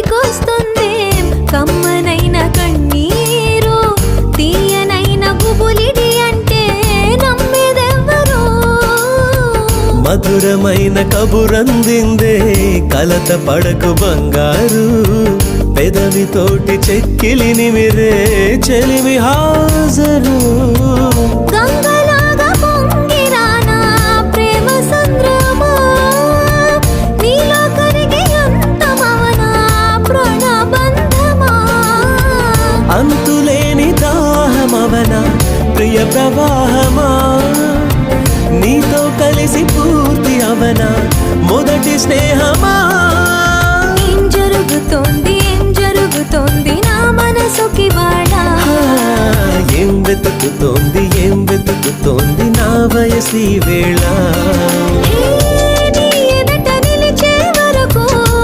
పుట్టుకొస్తుంది కమ్మనైన కన్నీరు తీయనైన గుబులిడి అంటే నమ్మేదెవ్వరు మధురమైన కబురందిందే కలత పడకు బంగారు పెదవితోటి చెక్కిలిని మిరే చెలిమి హాజరు గంగలాగా పొంగిరానా ప్రేమ సంద్రమా నీలో కరిగి అంతమవనా ప్రాణబంధమా అంతులేని దాహమవనా ప్రియ ప్రవాహమా నీతో కలిసి పూర్తి అవనా మొదటి స్నేహమా ఏం జరుగుతోంది నా మనసుకి వాడా ఏం వెతుకుతోంది నా వయసి వేళ